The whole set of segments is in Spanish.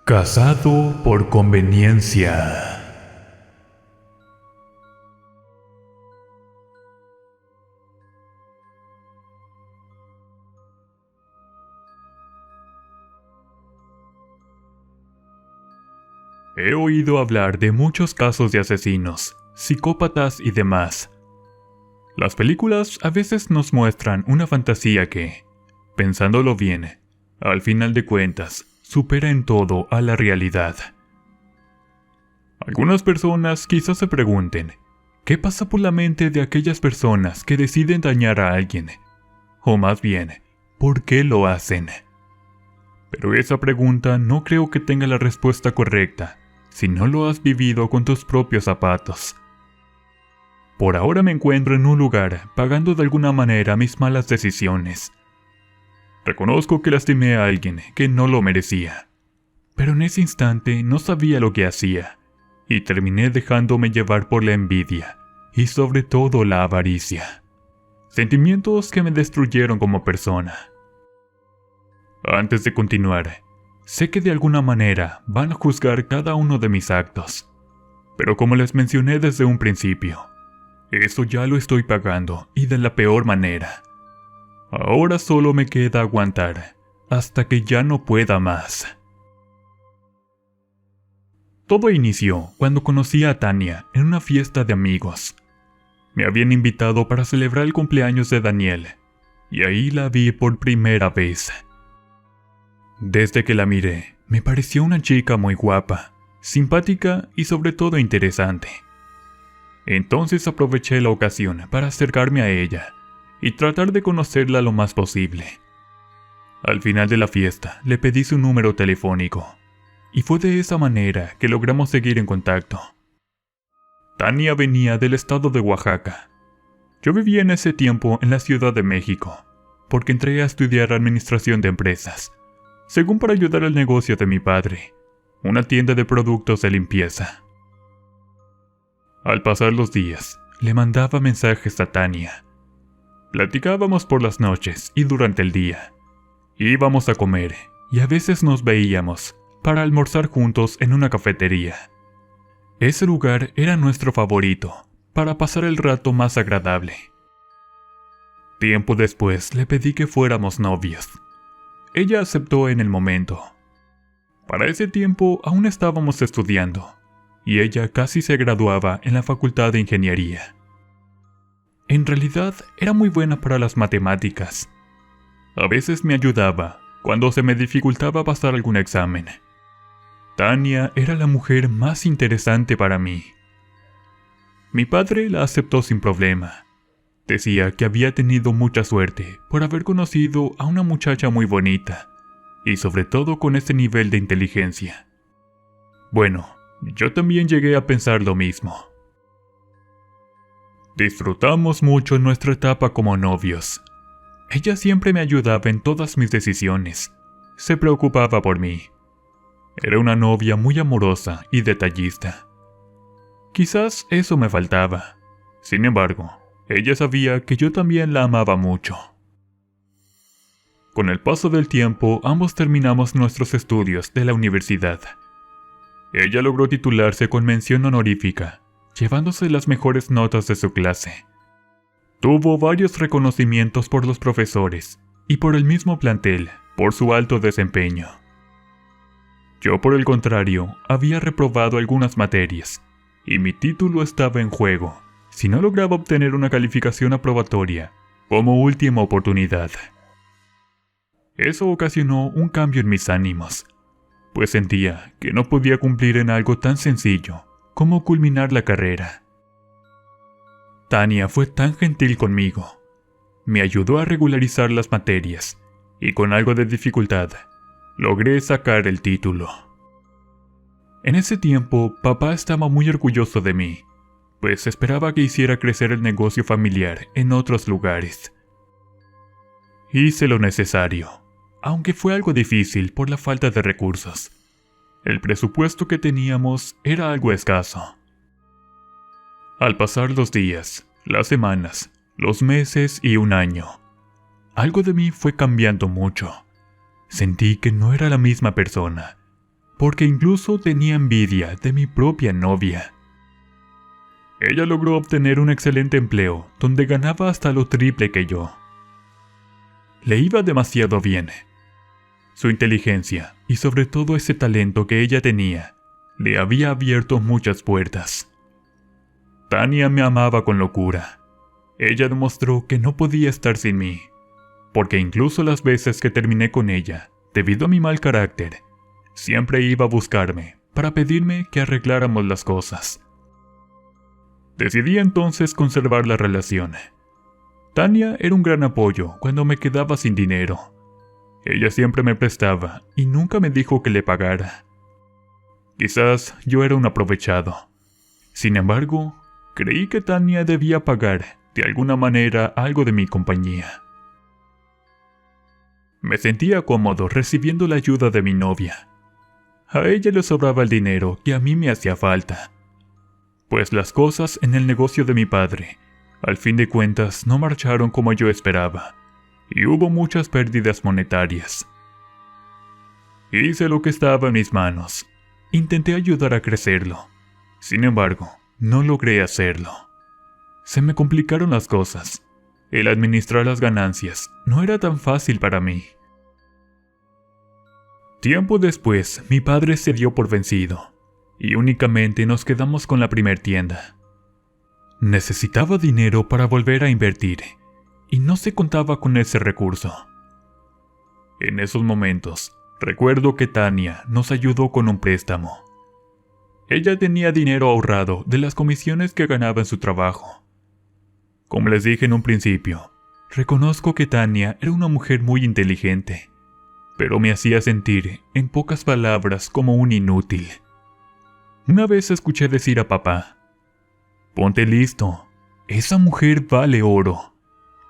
Casado por conveniencia. He oído hablar de muchos casos de asesinos, psicópatas y demás. Las películas a veces nos muestran una fantasía que, pensándolo bien, al final de cuentas, supera en todo a la realidad. Algunas personas quizás se pregunten, ¿qué pasa por la mente de aquellas personas que deciden dañar a alguien? O más bien, ¿por qué lo hacen? Pero esa pregunta no creo que tenga la respuesta correcta si no lo has vivido con tus propios zapatos. Por ahora me encuentro en un lugar pagando de alguna manera mis malas decisiones. Reconozco que lastimé a alguien que no lo merecía, pero en ese instante no sabía lo que hacía, y terminé dejándome llevar por la envidia, y sobre todo la avaricia. Sentimientos que me destruyeron como persona. Antes de continuar, sé que de alguna manera van a juzgar cada uno de mis actos, pero como les mencioné desde un principio, eso ya lo estoy pagando y de la peor manera. Ahora solo me queda aguantar, hasta que ya no pueda más. Todo inició cuando conocí a Tania en una fiesta de amigos. Me habían invitado para celebrar el cumpleaños de Daniel, y ahí la vi por primera vez. Desde que la miré, me pareció una chica muy guapa, simpática y sobre todo interesante. Entonces aproveché la ocasión para acercarme a ella y tratar de conocerla lo más posible. Al final de la fiesta, le pedí su número telefónico, y fue de esa manera que logramos seguir en contacto. Tania venía del estado de Oaxaca. Yo vivía en ese tiempo en la Ciudad de México, porque entré a estudiar administración de empresas, según para ayudar al negocio de mi padre, una tienda de productos de limpieza. Al pasar los días, le mandaba mensajes a Tania. Platicábamos por las noches y durante el día. Íbamos a comer y a veces nos veíamos para almorzar juntos en una cafetería. Ese lugar era nuestro favorito para pasar el rato más agradable. Tiempo después le pedí que fuéramos novios. Ella aceptó en el momento. Para ese tiempo aún estábamos estudiando, y ella casi se graduaba en la Facultad de Ingeniería. En realidad era muy buena para las matemáticas. A veces me ayudaba cuando se me dificultaba pasar algún examen. Tania era la mujer más interesante para mí. Mi padre la aceptó sin problema. Decía que había tenido mucha suerte por haber conocido a una muchacha muy bonita, y sobre todo con ese nivel de inteligencia. Bueno, yo también llegué a pensar lo mismo. Disfrutamos mucho nuestra etapa como novios. Ella siempre me ayudaba en todas mis decisiones. Se preocupaba por mí. Era una novia muy amorosa y detallista. Quizás eso me faltaba. Sin embargo, ella sabía que yo también la amaba mucho. Con el paso del tiempo, ambos terminamos nuestros estudios de la universidad. Ella logró titularse con mención honorífica, llevándose las mejores notas de su clase. Tuvo varios reconocimientos por los profesores y por el mismo plantel por su alto desempeño. Yo, por el contrario, había reprobado algunas materias, y mi título estaba en juego si no lograba obtener una calificación aprobatoria como última oportunidad. Eso ocasionó un cambio en mis ánimos, pues sentía que no podía cumplir en algo tan sencillo como culminar la carrera. Tania fue tan gentil conmigo. Me ayudó a regularizar las materias, y con algo de dificultad, logré sacar el título. En ese tiempo, papá estaba muy orgulloso de mí, pues esperaba que hiciera crecer el negocio familiar en otros lugares. Hice lo necesario, aunque fue algo difícil por la falta de recursos. El presupuesto que teníamos era algo escaso. Al pasar los días, las semanas, los meses y un año, algo de mí fue cambiando mucho. Sentí que no era la misma persona. porque incluso tenía envidia de mi propia novia. Ella logró obtener un excelente empleo donde ganaba hasta lo triple que yo. Le iba demasiado bien. Su inteligencia y sobre todo ese talento que ella tenía le había abierto muchas puertas. Tania me amaba con locura. Ella demostró que no podía estar sin mí, porque incluso las veces que terminé con ella, debido a mi mal carácter, siempre iba a buscarme para pedirme que arregláramos las cosas. Decidí entonces conservar la relación. Tania era un gran apoyo cuando me quedaba sin dinero. Ella siempre me prestaba y nunca me dijo que le pagara. Quizás yo era un aprovechado. Sin embargo, creí que Tania debía pagar de alguna manera algo de mi compañía. Me sentía cómodo recibiendo la ayuda de mi novia. A ella le sobraba el dinero que a mí me hacía falta, pues las cosas en el negocio de mi padre, al fin de cuentas, no marcharon como yo esperaba, y hubo muchas pérdidas monetarias. Hice lo que estaba en mis manos. Intenté ayudar a crecerlo. Sin embargo, no logré hacerlo. Se me complicaron las cosas. El administrar las ganancias no era tan fácil para mí. Tiempo después, mi padre se dio por vencido, y únicamente nos quedamos con la primer tienda. Necesitaba dinero para volver a invertir, y no se contaba con ese recurso. En esos momentos, recuerdo que Tania nos ayudó con un préstamo. Ella tenía dinero ahorrado de las comisiones que ganaba en su trabajo. Como les dije en un principio, reconozco que Tania era una mujer muy inteligente, pero me hacía sentir, en pocas palabras, como un inútil. Una vez escuché decir a papá: «Ponte listo, esa mujer vale oro,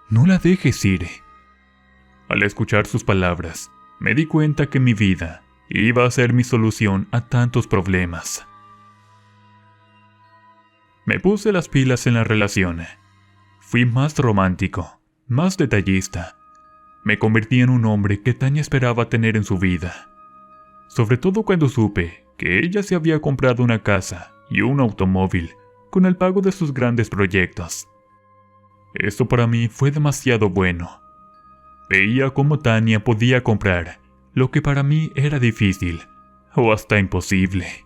no la dejes ir». Al escuchar sus palabras, me di cuenta que mi vida iba a ser mi solución a tantos problemas. Me puse las pilas en la relación. Fui más romántico, más detallista. Me convertí en un hombre que Tania esperaba tener en su vida. Sobre todo cuando supe que ella se había comprado una casa y un automóvil con el pago de sus grandes proyectos. Esto para mí fue demasiado bueno. Veía cómo Tania podía comprar lo que para mí era difícil o hasta imposible.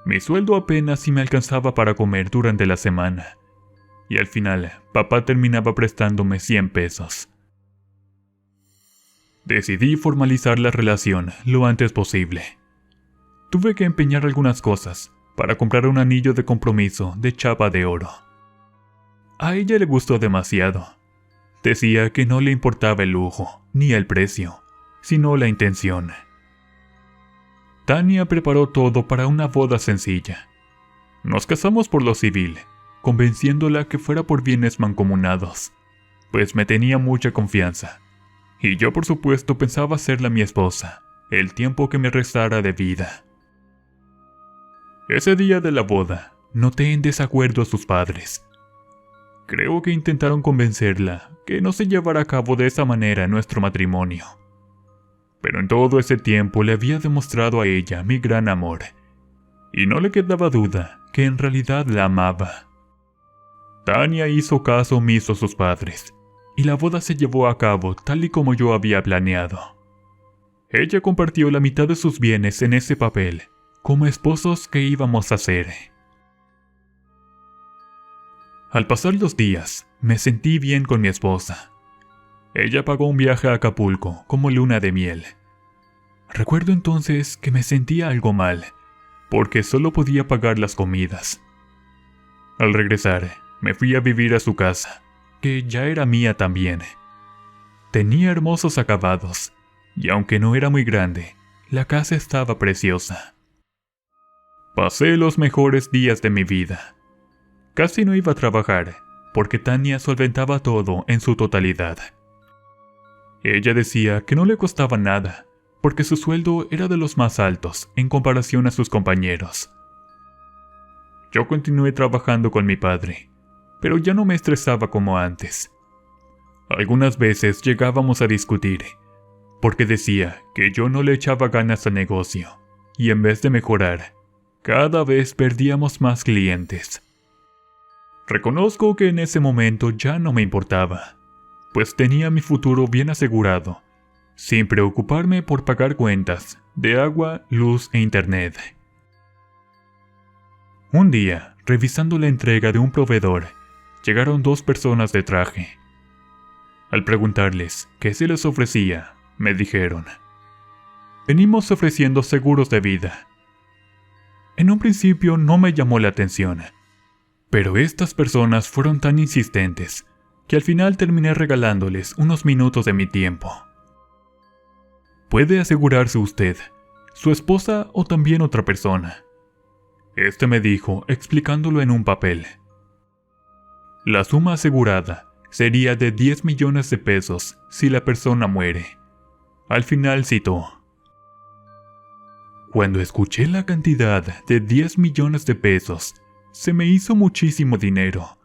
Mi sueldo apenas si me alcanzaba para comer durante la semana, y al final papá terminaba prestándome 100 pesos. Decidí formalizar la relación lo antes posible. Tuve que empeñar algunas cosas para comprar un anillo de compromiso de chapa de oro. A ella le gustó demasiado. Decía que no le importaba el lujo ni el precio, sino la intención. Tania preparó todo para una boda sencilla. Nos casamos por lo civil, convenciéndola que fuera por bienes mancomunados, pues me tenía mucha confianza. Y yo por supuesto pensaba hacerla mi esposa, el tiempo que me restara de vida. Ese día de la boda, noté en desacuerdo a sus padres. Creo que intentaron convencerla que no se llevara a cabo de esa manera nuestro matrimonio. Pero en todo ese tiempo le había demostrado a ella mi gran amor, y no le quedaba duda que en realidad la amaba. Tania hizo caso omiso a sus padres, y la boda se llevó a cabo tal y como yo había planeado. Ella compartió la mitad de sus bienes en ese papel, como esposos que íbamos a ser. Al pasar los días, me sentí bien con mi esposa. Ella pagó un viaje a Acapulco como luna de miel. Recuerdo entonces que me sentía algo mal, porque solo podía pagar las comidas. Al regresar, me fui a vivir a su casa, que ya era mía también. Tenía hermosos acabados, y aunque no era muy grande, la casa estaba preciosa. Pasé los mejores días de mi vida. Casi no iba a trabajar, porque Tania solventaba todo en su totalidad. Ella decía que no le costaba nada, porque su sueldo era de los más altos en comparación a sus compañeros. Yo continué trabajando con mi padre, pero ya no me estresaba como antes. Algunas veces llegábamos a discutir, porque decía que yo no le echaba ganas al negocio, y en vez de mejorar, cada vez perdíamos más clientes. Reconozco que en ese momento ya no me importaba, pues tenía mi futuro bien asegurado, sin preocuparme por pagar cuentas de agua, luz e internet. Un día, revisando la entrega de un proveedor, llegaron 2 personas de traje. Al preguntarles qué se les ofrecía, me dijeron: venimos ofreciendo seguros de vida. En un principio no me llamó la atención, pero estas personas fueron tan insistentes que al final terminé regalándoles unos minutos de mi tiempo. ¿Puede asegurarse usted, su esposa o también otra persona? Este me dijo, explicándolo en un papel. La suma asegurada sería de 10 millones de pesos si la persona muere. Al final citó: cuando escuché la cantidad de 10 millones de pesos, se me hizo muchísimo dinero.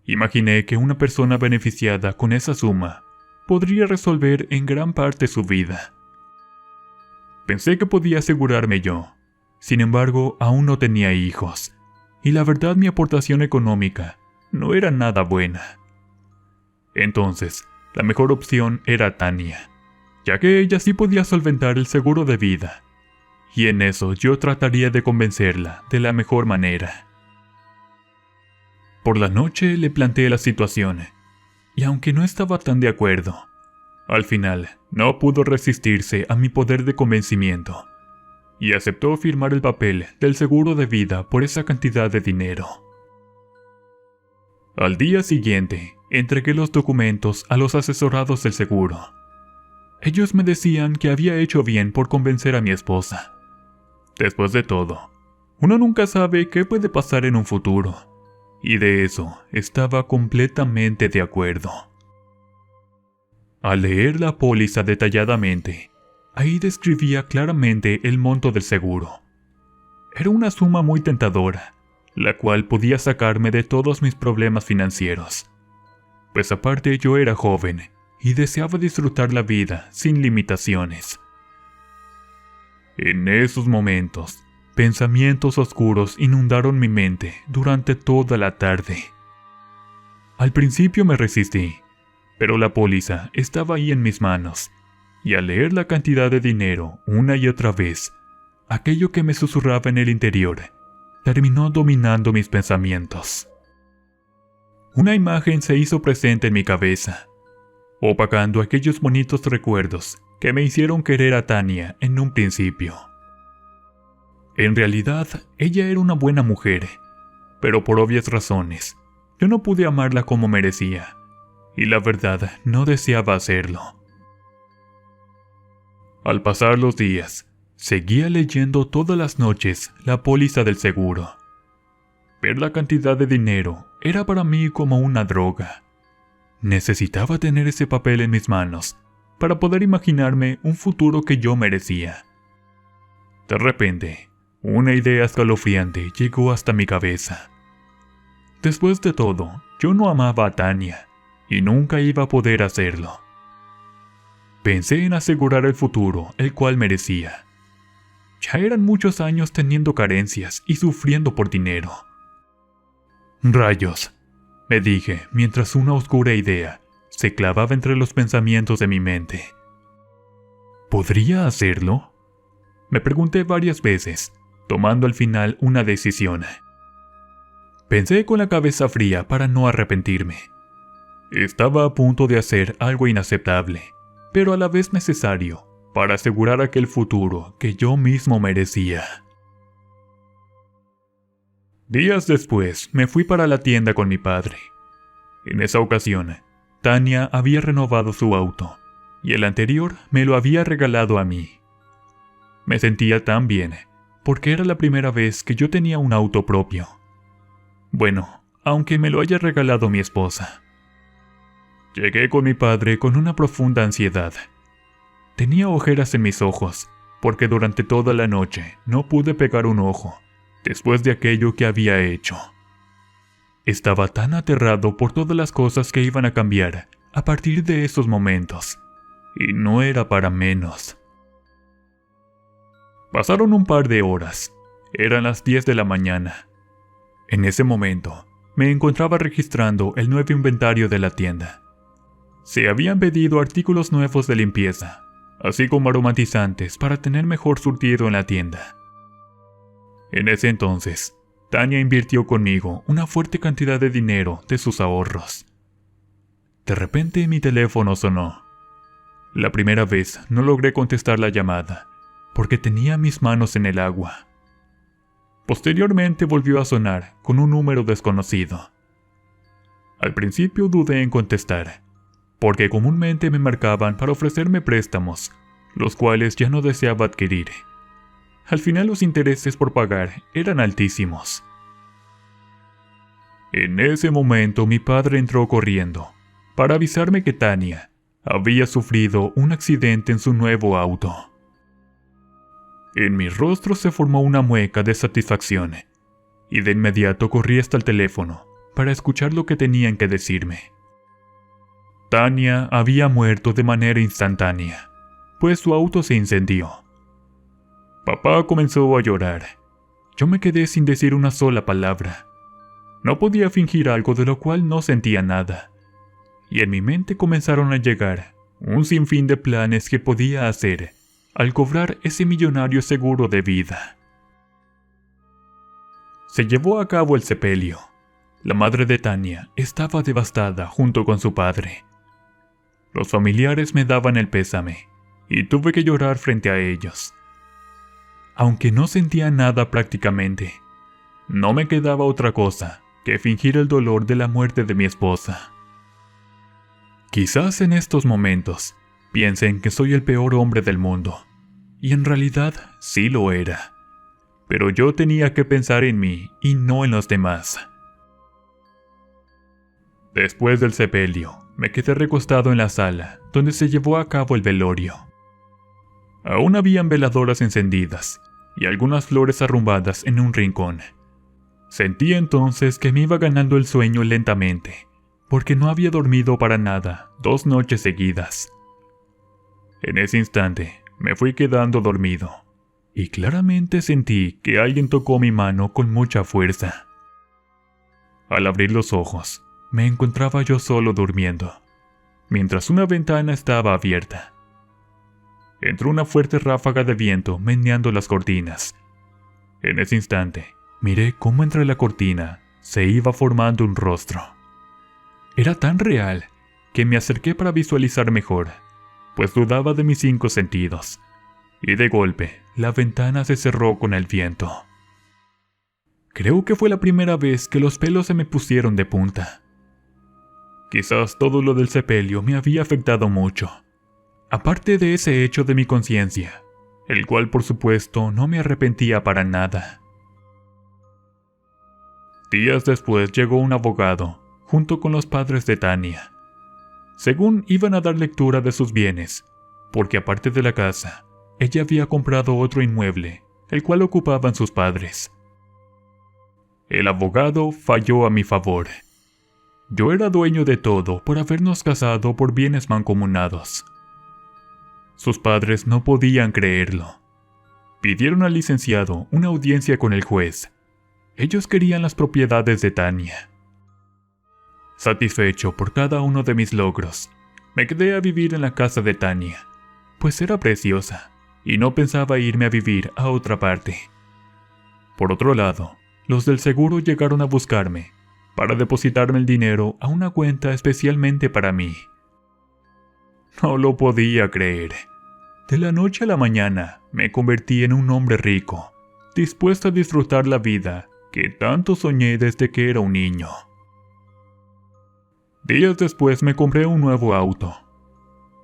Imaginé que una persona beneficiada con esa suma podría resolver en gran parte su vida. Pensé que podía asegurarme yo. Sin embargo, aún no tenía hijos, y la verdad mi aportación económica no era nada buena. Entonces, la mejor opción era Tania, ya que ella sí podía solventar el seguro de vida, y en eso yo trataría de convencerla de la mejor manera. Por la noche le planteé la situación, y aunque no estaba tan de acuerdo, al final no pudo resistirse a mi poder de convencimiento, y aceptó firmar el papel del seguro de vida por esa cantidad de dinero. Al día siguiente, entregué los documentos a los asesorados del seguro. Ellos me decían que había hecho bien por convencer a mi esposa. Después de todo, uno nunca sabe qué puede pasar en un futuro, y de eso estaba completamente de acuerdo. Al leer la póliza detalladamente, ahí describía claramente el monto del seguro. Era una suma muy tentadora, la cual podía sacarme de todos mis problemas financieros. Pues aparte yo era joven y deseaba disfrutar la vida sin limitaciones. En esos momentos, pensamientos oscuros inundaron mi mente durante toda la tarde. Al principio me resistí, pero la póliza estaba ahí en mis manos, y al leer la cantidad de dinero una y otra vez, aquello que me susurraba en el interior terminó dominando mis pensamientos. Una imagen se hizo presente en mi cabeza, opacando aquellos bonitos recuerdos que me hicieron querer a Tania en un principio. En realidad, ella era una buena mujer, pero por obvias razones, yo no pude amarla como merecía, y la verdad no deseaba hacerlo. Al pasar los días, seguía leyendo todas las noches la póliza del seguro. Ver la cantidad de dinero era para mí como una droga. Necesitaba tener ese papel en mis manos para poder imaginarme un futuro que yo merecía. De repente, una idea escalofriante llegó hasta mi cabeza. Después de todo, yo no amaba a Tania y nunca iba a poder hacerlo. Pensé en asegurar el futuro, el cual merecía. Ya eran muchos años teniendo carencias y sufriendo por dinero. Rayos, me dije mientras una oscura idea se clavaba entre los pensamientos de mi mente. ¿Podría hacerlo? Me pregunté varias veces, tomando al final una decisión. Pensé con la cabeza fría para no arrepentirme. Estaba a punto de hacer algo inaceptable, pero a la vez necesario para asegurar aquel futuro que yo mismo merecía. Días después me fui para la tienda con mi padre. En esa ocasión, Tania había renovado su auto, y el anterior me lo había regalado a mí. Me sentía tan bien, porque era la primera vez que yo tenía un auto propio. Bueno, aunque me lo haya regalado mi esposa. Llegué con mi padre con una profunda ansiedad. Tenía ojeras en mis ojos, porque durante toda la noche no pude pegar un ojo, después de aquello que había hecho. Estaba tan aterrado por todas las cosas que iban a cambiar a partir de esos momentos, y no era para menos. Pasaron un par de horas. Eran las 10 de la mañana. En ese momento, me encontraba registrando el nuevo inventario de la tienda. Se habían pedido artículos nuevos de limpieza, así como aromatizantes para tener mejor surtido en la tienda. En ese entonces, Tania invirtió conmigo una fuerte cantidad de dinero de sus ahorros. De repente mi teléfono sonó. La primera vez no logré contestar la llamada, porque tenía mis manos en el agua. Posteriormente volvió a sonar con un número desconocido. Al principio dudé en contestar, porque comúnmente me marcaban para ofrecerme préstamos, los cuales ya no deseaba adquirir. Al final los intereses por pagar eran altísimos. En ese momento mi padre entró corriendo para avisarme que Tania había sufrido un accidente en su nuevo auto. En mi rostro se formó una mueca de satisfacción, y de inmediato corrí hasta el teléfono para escuchar lo que tenían que decirme. Tania había muerto de manera instantánea, pues su auto se incendió. Papá comenzó a llorar. Yo me quedé sin decir una sola palabra. No podía fingir algo de lo cual no sentía nada, y en mi mente comenzaron a llegar un sinfín de planes que podía hacer al cobrar ese millonario seguro de vida. Se llevó a cabo el sepelio. La madre de Tania estaba devastada junto con su padre. Los familiares me daban el pésame, y tuve que llorar frente a ellos. Aunque no sentía nada prácticamente, no me quedaba otra cosa que fingir el dolor de la muerte de mi esposa. Quizás en estos momentos piensen que soy el peor hombre del mundo, y en realidad sí lo era. Pero yo tenía que pensar en mí y no en los demás. Después del sepelio, me quedé recostado en la sala donde se llevó a cabo el velorio. Aún habían veladoras encendidas y algunas flores arrumbadas en un rincón. Sentí entonces que me iba ganando el sueño lentamente, porque no había dormido para nada 2 noches seguidas. En ese instante, me fui quedando dormido, y claramente sentí que alguien tocó mi mano con mucha fuerza. Al abrir los ojos, me encontraba yo solo durmiendo, mientras una ventana estaba abierta. Entró una fuerte ráfaga de viento meneando las cortinas. En ese instante, miré cómo entre la cortina se iba formando un rostro. Era tan real que me acerqué para visualizar mejor, pues dudaba de mis 5 sentidos, y de golpe la ventana se cerró con el viento. Creo que fue la primera vez que los pelos se me pusieron de punta. Quizás todo lo del sepelio me había afectado mucho, aparte de ese hecho de mi conciencia, el cual por supuesto no me arrepentía para nada. Días después llegó un abogado, junto con los padres de Tania. Según iban a dar lectura de sus bienes, porque aparte de la casa, ella había comprado otro inmueble, el cual ocupaban sus padres. El abogado falló a mi favor. Yo era dueño de todo por habernos casado por bienes mancomunados. Sus padres no podían creerlo. Pidieron al licenciado una audiencia con el juez. Ellos querían las propiedades de Tania. Satisfecho por cada uno de mis logros, me quedé a vivir en la casa de Tania, pues era preciosa, y no pensaba irme a vivir a otra parte. Por otro lado, los del seguro llegaron a buscarme, para depositarme el dinero a una cuenta especialmente para mí. No lo podía creer. De la noche a la mañana, me convertí en un hombre rico, dispuesto a disfrutar la vida que tanto soñé desde que era un niño. Días después me compré un nuevo auto.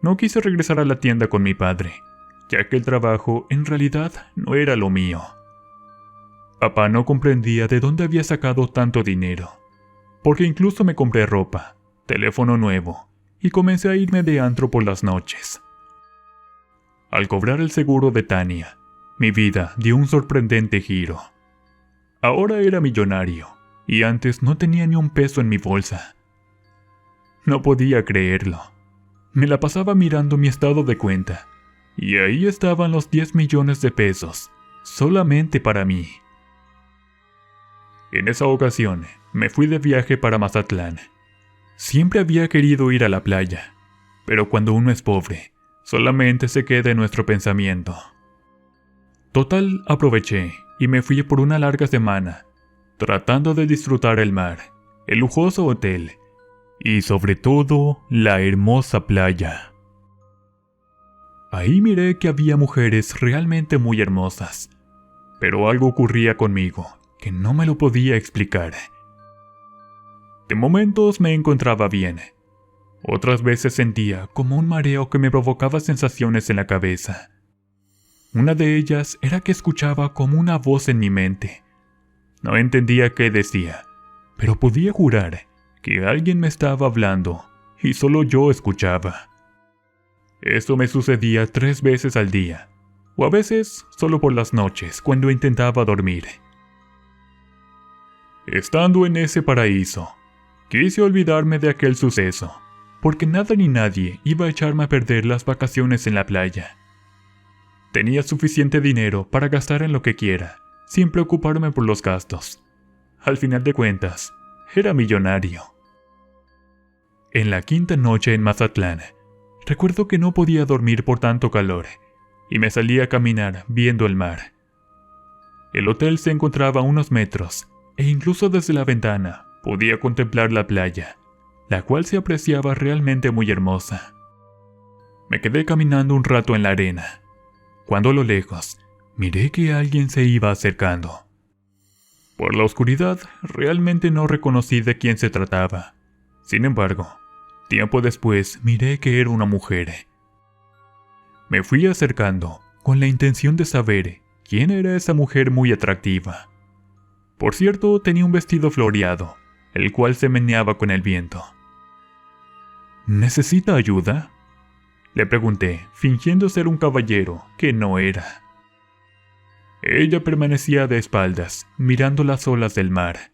No quise regresar a la tienda con mi padre, ya que el trabajo en realidad no era lo mío. Papá no comprendía de dónde había sacado tanto dinero, porque incluso me compré ropa, teléfono nuevo, y comencé a irme de antro por las noches. Al cobrar el seguro de Tania, mi vida dio un sorprendente giro. Ahora era millonario, y antes no tenía ni un peso en mi bolsa. No podía creerlo. Me la pasaba mirando mi estado de cuenta, y ahí estaban los 10 millones de pesos solamente para mí. En esa ocasión, me fui de viaje para Mazatlán. Siempre había querido ir a la playa, pero cuando uno es pobre, solamente se queda en nuestro pensamiento. Total, aproveché y me fui por una larga semana, tratando de disfrutar el mar, el lujoso hotel y sobre todo la hermosa playa. Ahí miré que había mujeres realmente muy hermosas, pero algo ocurría conmigo que no me lo podía explicar. De momentos me encontraba bien, otras veces sentía como un mareo que me provocaba sensaciones en la cabeza. Una de ellas era que escuchaba como una voz en mi mente. No entendía qué decía, pero podía jurar que alguien me estaba hablando y solo yo escuchaba. Esto me sucedía 3 veces al día, o a veces solo por las noches cuando intentaba dormir. Estando en ese paraíso, quise olvidarme de aquel suceso, porque nada ni nadie iba a echarme a perder las vacaciones en la playa. Tenía suficiente dinero para gastar en lo que quiera, sin preocuparme por los gastos. Al final de cuentas, era millonario. En la 5ª noche en Mazatlán, recuerdo que no podía dormir por tanto calor, y me salí a caminar viendo el mar. El hotel se encontraba a unos metros, e incluso desde la ventana podía contemplar la playa, la cual se apreciaba realmente muy hermosa. Me quedé caminando un rato en la arena, cuando a lo lejos miré que alguien se iba acercando. Por la oscuridad realmente no reconocí de quién se trataba. Sin embargo, tiempo después miré que era una mujer. Me fui acercando con la intención de saber quién era esa mujer muy atractiva. Por cierto, tenía un vestido floreado, el cual se meneaba con el viento. ¿Necesita ayuda?, le pregunté, fingiendo ser un caballero que no era. Ella permanecía de espaldas, mirando las olas del mar,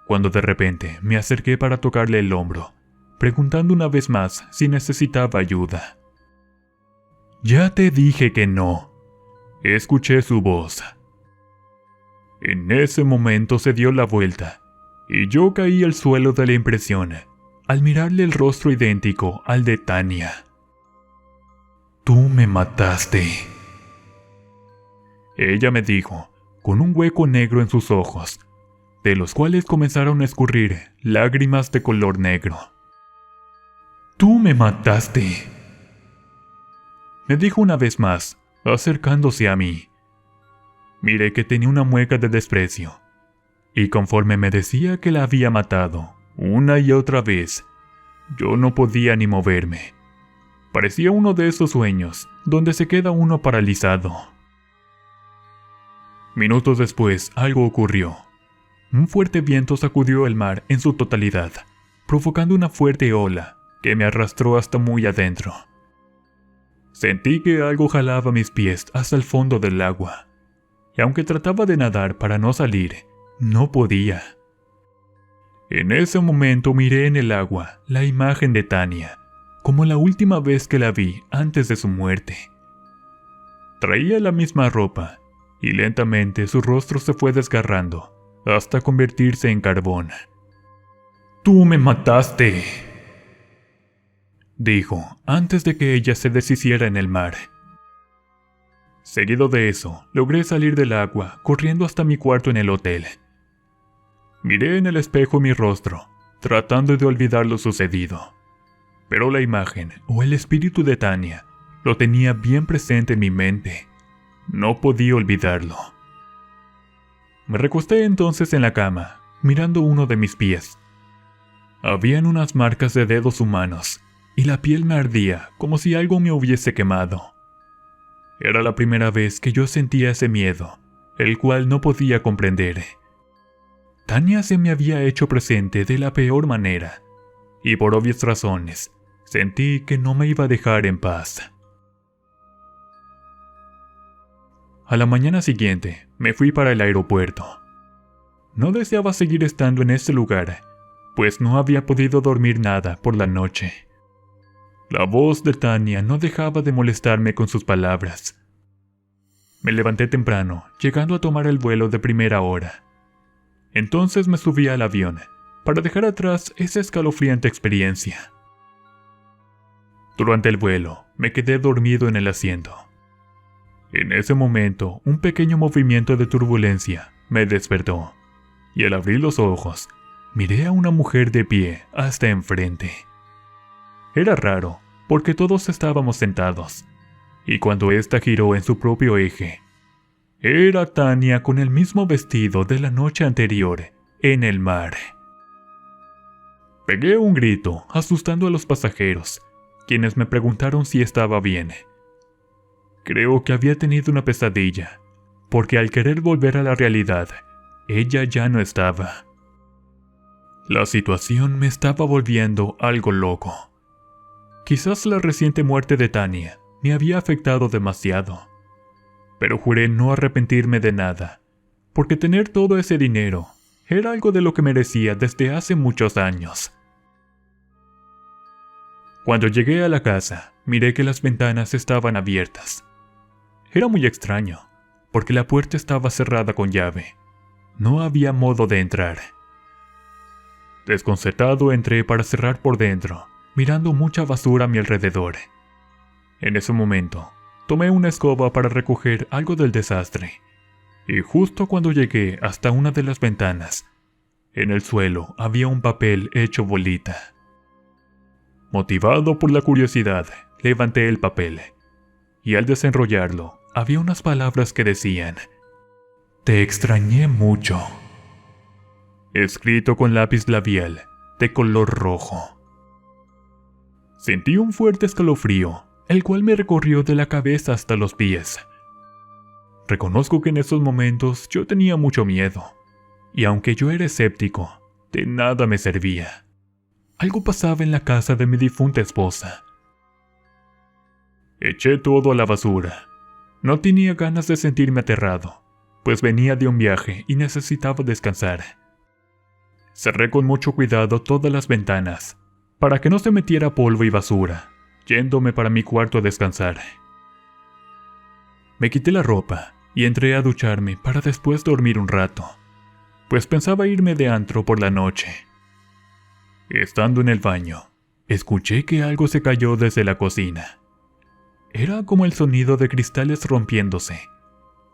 cuando de repente me acerqué para tocarle el hombro, preguntando una vez más si necesitaba ayuda. «Ya te dije que no», escuché su voz. En ese momento se dio la vuelta, y yo caí al suelo de la impresión, al mirarle el rostro idéntico al de Tania. «Tú me mataste», ella me dijo, con un hueco negro en sus ojos, de los cuales comenzaron a escurrir lágrimas de color negro. «Tú me mataste», me dijo una vez más, acercándose a mí. Miré que tenía una mueca de desprecio, y conforme me decía que la había matado, una y otra vez, yo no podía ni moverme. Parecía uno de esos sueños, donde se queda uno paralizado. Minutos después, algo ocurrió. Un fuerte viento sacudió el mar en su totalidad, provocando una fuerte ola que me arrastró hasta muy adentro. Sentí que algo jalaba mis pies hasta el fondo del agua, y aunque trataba de nadar para no salir, no podía. En ese momento miré en el agua la imagen de Tania, como la última vez que la vi antes de su muerte. Traía la misma ropa, y lentamente su rostro se fue desgarrando, hasta convertirse en carbón. «Tú me mataste», dijo, antes de que ella se deshiciera en el mar. Seguido de eso, logré salir del agua, corriendo hasta mi cuarto en el hotel. Miré en el espejo mi rostro, tratando de olvidar lo sucedido. Pero la imagen, o el espíritu de Tania, lo tenía bien presente en mi mente. No podía olvidarlo. Me recosté entonces en la cama, mirando uno de mis pies. Habían unas marcas de dedos humanos, y la piel me ardía como si algo me hubiese quemado. Era la primera vez que yo sentía ese miedo, el cual no podía comprender. Tania se me había hecho presente de la peor manera, y por obvias razones, sentí que no me iba a dejar en paz. A la mañana siguiente, me fui para el aeropuerto. No deseaba seguir estando en ese lugar, pues no había podido dormir nada por la noche. La voz de Tania no dejaba de molestarme con sus palabras. Me levanté temprano, llegando a tomar el vuelo de primera hora. Entonces me subí al avión, para dejar atrás esa escalofriante experiencia. Durante el vuelo, me quedé dormido en el asiento. En ese momento, un pequeño movimiento de turbulencia me despertó, y al abrir los ojos, miré a una mujer de pie hasta enfrente. Era raro, porque todos estábamos sentados, y cuando ésta giró en su propio eje, era Tania con el mismo vestido de la noche anterior, en el mar. Pegué un grito, asustando a los pasajeros, quienes me preguntaron si estaba bien. Creo que había tenido una pesadilla, porque al querer volver a la realidad, ella ya no estaba. La situación me estaba volviendo algo loco. Quizás la reciente muerte de Tania me había afectado demasiado, pero juré no arrepentirme de nada, porque tener todo ese dinero era algo de lo que merecía desde hace muchos años. Cuando llegué a la casa, miré que las ventanas estaban abiertas. Era muy extraño, porque la puerta estaba cerrada con llave. No había modo de entrar. Desconcertado entré para cerrar por dentro, mirando mucha basura a mi alrededor. En ese momento, tomé una escoba para recoger algo del desastre, y justo cuando llegué hasta una de las ventanas, en el suelo había un papel hecho bolita. Motivado por la curiosidad, levanté el papel, y al desenrollarlo, había unas palabras que decían: «Te extrañé mucho», escrito con lápiz labial de color rojo. Sentí un fuerte escalofrío, el cual me recorrió de la cabeza hasta los pies. Reconozco que en esos momentos yo tenía mucho miedo, y aunque yo era escéptico, de nada me servía. Algo pasaba en la casa de mi difunta esposa. Eché todo a la basura. No tenía ganas de sentirme aterrado, pues venía de un viaje y necesitaba descansar. Cerré con mucho cuidado todas las ventanas, para que no se metiera polvo y basura, yéndome para mi cuarto a descansar. Me quité la ropa y entré a ducharme para después dormir un rato, pues pensaba irme de antro por la noche. Estando en el baño, escuché que algo se cayó desde la cocina. Era como el sonido de cristales rompiéndose,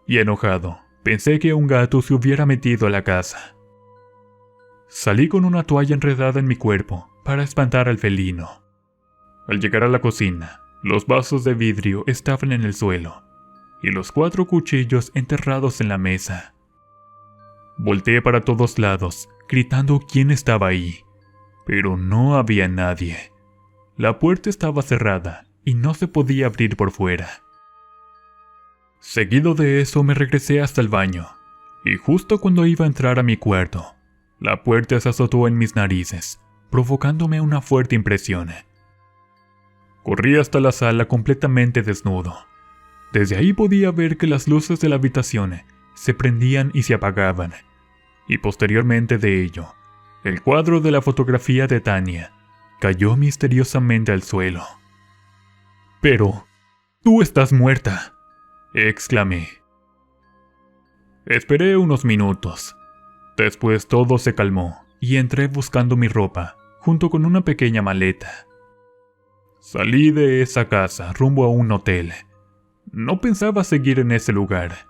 y enojado, pensé que un gato se hubiera metido a la casa. Salí con una toalla enredada en mi cuerpo para espantar al felino. Al llegar a la cocina, los vasos de vidrio estaban en el suelo, y los 4 cuchillos enterrados en la mesa. Volteé para todos lados, gritando quién estaba ahí, pero no había nadie. La puerta estaba cerrada y no se podía abrir por fuera. Seguido de eso me regresé hasta el baño, y justo cuando iba a entrar a mi cuarto, la puerta se azotó en mis narices, provocándome una fuerte impresión. Corrí hasta la sala completamente desnudo. Desde ahí podía ver que las luces de la habitación se prendían y se apagaban, y posteriormente de ello, el cuadro de la fotografía de Tania cayó misteriosamente al suelo. «Pero, tú estás muerta», exclamé. Esperé unos minutos. Después todo se calmó y entré buscando mi ropa, junto con una pequeña maleta. Salí de esa casa rumbo a un hotel. No pensaba seguir en ese lugar,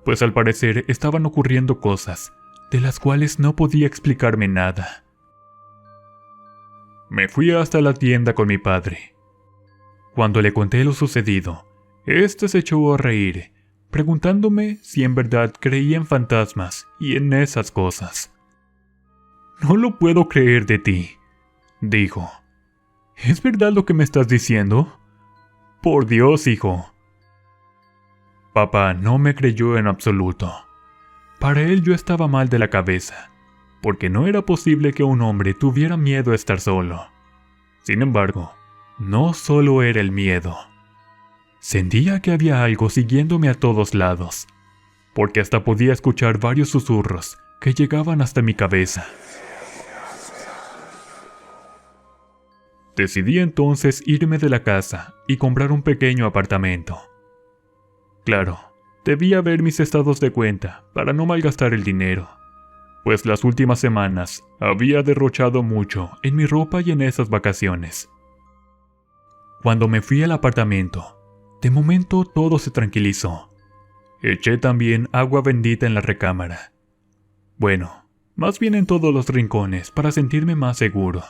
pues al parecer estaban ocurriendo cosas de las cuales no podía explicarme nada. Me fui hasta la tienda con mi padre. Cuando le conté lo sucedido, este se echó a reír, preguntándome si en verdad creía en fantasmas y en esas cosas. «No lo puedo creer de ti», dijo. «¿Es verdad lo que me estás diciendo? Por Dios, hijo». Papá no me creyó en absoluto. Para él yo estaba mal de la cabeza, porque no era posible que un hombre tuviera miedo a estar solo. Sin embargo, no solo era el miedo. Sentía que había algo siguiéndome a todos lados, porque hasta podía escuchar varios susurros que llegaban hasta mi cabeza. Decidí entonces irme de la casa y comprar un pequeño apartamento. Claro, Debía ver mis estados de cuenta para no malgastar el dinero, pues las últimas semanas había derrochado mucho en mi ropa y en esas vacaciones. Cuando me fui al apartamento, de momento todo se tranquilizó. Eché también agua bendita en la recámara. Bueno, más bien en todos los rincones para sentirme más seguro.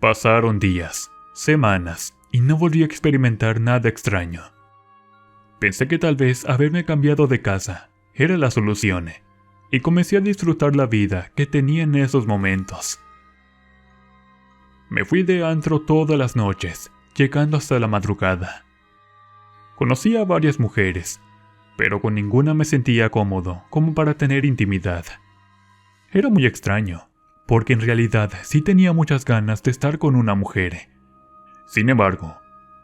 Pasaron días, semanas, y no volví a experimentar nada extraño. Pensé que tal vez haberme cambiado de casa era la solución, y comencé a disfrutar la vida que tenía en esos momentos. Me fui de antro todas las noches, llegando hasta la madrugada. Conocí a varias mujeres, pero con ninguna me sentía cómodo como para tener intimidad. Era muy extraño, porque en realidad sí tenía muchas ganas de estar con una mujer. Sin embargo,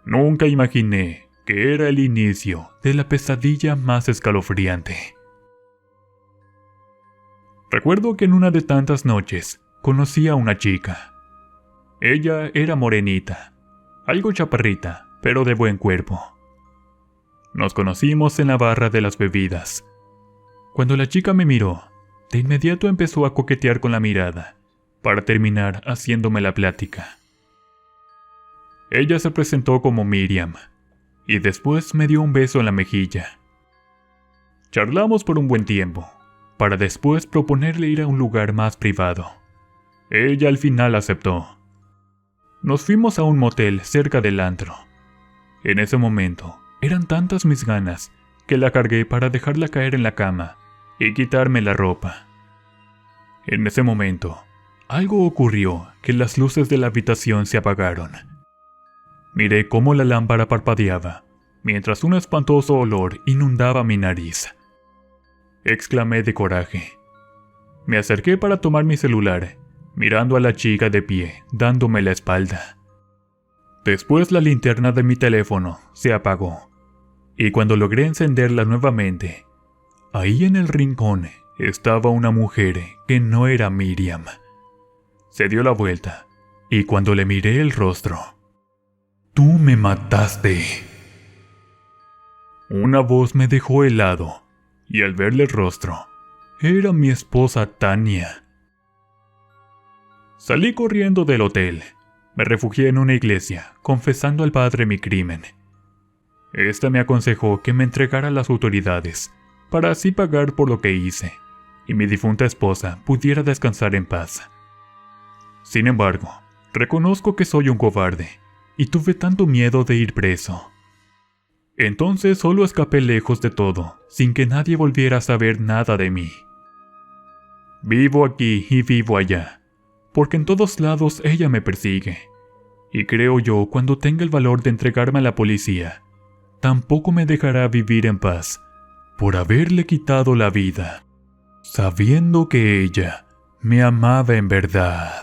nunca imaginé que era el inicio de la pesadilla más escalofriante. Recuerdo que en una de tantas noches conocí a una chica. Ella era morenita, algo chaparrita, pero de buen cuerpo. Nos conocimos en la barra de las bebidas. Cuando la chica me miró, de inmediato empezó a coquetear con la mirada, para terminar haciéndome la plática. Ella se presentó como Miriam, y después me dio un beso en la mejilla. Charlamos por un buen tiempo, para después proponerle ir a un lugar más privado. Ella al final aceptó. Nos fuimos a un motel cerca del antro. En ese momento, eran tantas mis ganas que la cargué para dejarla caer en la cama y quitarme la ropa. En ese momento, algo ocurrió que las luces de la habitación se apagaron. Miré cómo la lámpara parpadeaba, mientras un espantoso olor inundaba mi nariz. Exclamé de coraje. Me acerqué para tomar mi celular, mirando a la chica de pie, dándome la espalda. Después la linterna de mi teléfono se apagó, y cuando logré encenderla nuevamente, ahí en el rincón estaba una mujer que no era Miriam. Se dio la vuelta, y cuando le miré el rostro, «Tú me mataste». Una voz me dejó helado, y al verle el rostro, era mi esposa Tania. Salí corriendo del hotel. Me refugié en una iglesia, confesando al padre mi crimen. Esta me aconsejó que me entregara a las autoridades, para así pagar por lo que hice, y mi difunta esposa pudiera descansar en paz. Sin embargo, reconozco que soy un cobarde, y tuve tanto miedo de ir preso. Entonces solo escapé lejos de todo, sin que nadie volviera a saber nada de mí. Vivo aquí y vivo allá, porque en todos lados ella me persigue. Y creo yo, cuando tenga el valor de entregarme a la policía, tampoco me dejará vivir en paz, por haberle quitado la vida, sabiendo que ella me amaba en verdad.